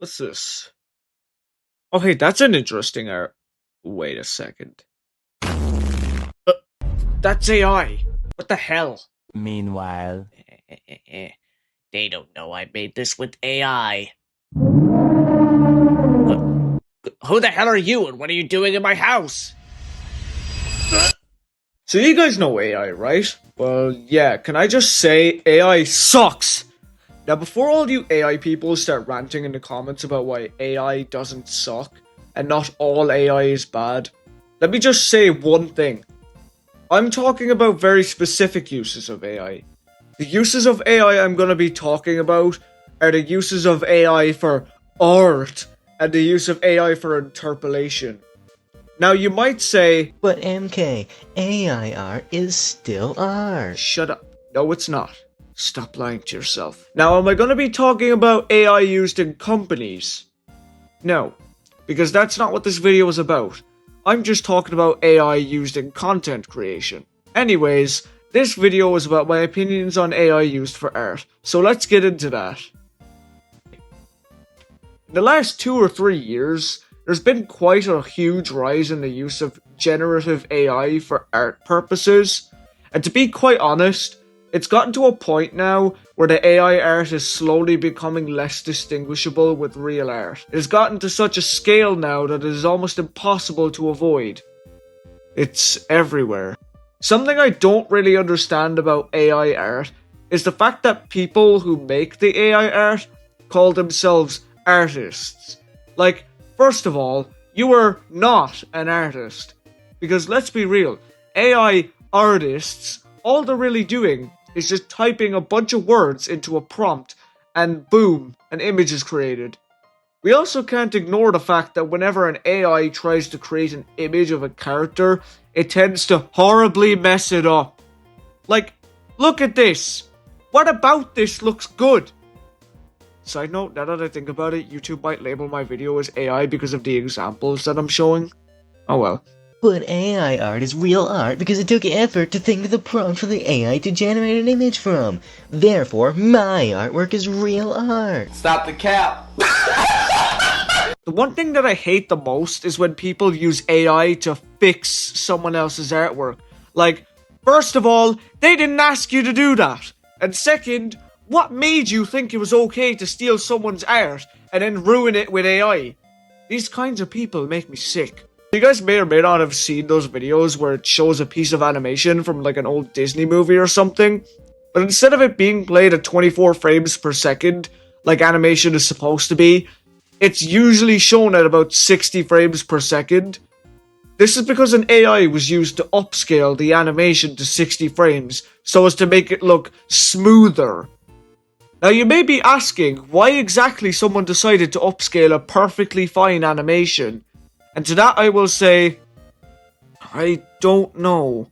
What's this? Oh, hey, that's an interesting art. Wait a second. That's AI. What the hell? Meanwhile, They don't know I made this with AI. Who the hell are you and what are you doing in my house? So you guys know AI, right? Well, yeah, can I just say AI sucks? Now, before all you AI people start ranting in the comments about why AI doesn't suck, and not all AI is bad, let me just say one thing. I'm talking about very specific uses of AI. The uses of AI I'm going to be talking about are the uses of AI for art and the use of AI for interpolation. Now, you might say, but MK, AI art is still art. shut up. No, it's not. Stop lying to yourself. Now, am I going to be talking about AI used in companies? No, because that's not what this video is about. I'm just talking about AI used in content creation. Anyways, this video is about my opinions on AI used for art, so let's get into that. In the last 2 or 3 years, there's been quite a huge rise in the use of generative AI for art purposes, and to be quite honest, it's gotten to a point now where the AI art is slowly becoming less distinguishable with real art. It has gotten to such a scale now that it is almost impossible to avoid. It's everywhere. Something I don't really understand about AI art is the fact that people who make the AI art call themselves artists. Like, first of all, you are not an artist. Because let's be real, AI artists, all they're really doing is just typing a bunch of words into a prompt and boom, an image is created. We also can't ignore the fact that whenever an AI tries to create an image of a character, it tends to horribly mess it up. Like, look at this. What about this looks good? Side note, now that I think about it, YouTube might label my video as AI because of the examples that I'm showing. Oh well. But AI art is real art because it took effort to think of the prompt for the AI to generate an image from. Therefore, my artwork is real art. Stop the cap. The one thing that I hate the most is when people use AI to fix someone else's artwork. Like, first of all, they didn't ask you to do that. And second, what made you think it was okay to steal someone's art and then ruin it with AI? These kinds of people make me sick. You guys may or may not have seen those videos where it shows a piece of animation from like an old Disney movie or something, but instead of it being played at 24 frames per second, like animation is supposed to be, it's usually shown at about 60 frames per second. This is because an AI was used to upscale the animation to 60 frames so as to make it look smoother. Now you may be asking why exactly someone decided to upscale a perfectly fine animation. And to that I will say, I don't know.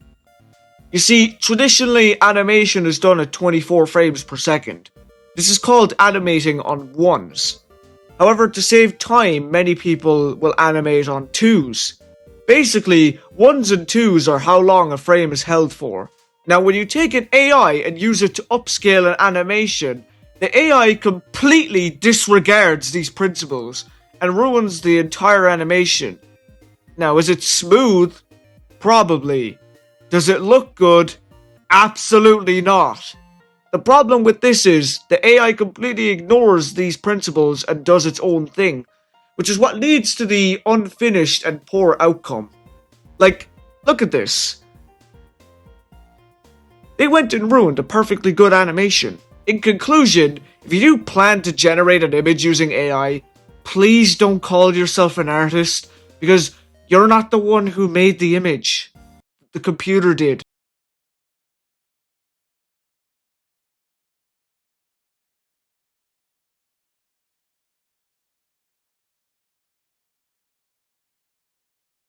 You see, traditionally animation is done at 24 frames per second. This is called animating on ones. However, to save time, many people will animate on twos. Basically, ones and twos are how long a frame is held for. Now when you take an AI and use it to upscale an animation, the AI completely disregards these principles and ruins the entire animation. Now, is it smooth? Probably. Does it look good? Absolutely not. The problem with this is the AI completely ignores these principles and does its own thing, which is what leads to the unfinished and poor outcome. Like, look at this. They went and ruined a perfectly good animation. In conclusion, if you do plan to generate an image using AI, please don't call yourself an artist, because you're not the one who made the image. The computer did.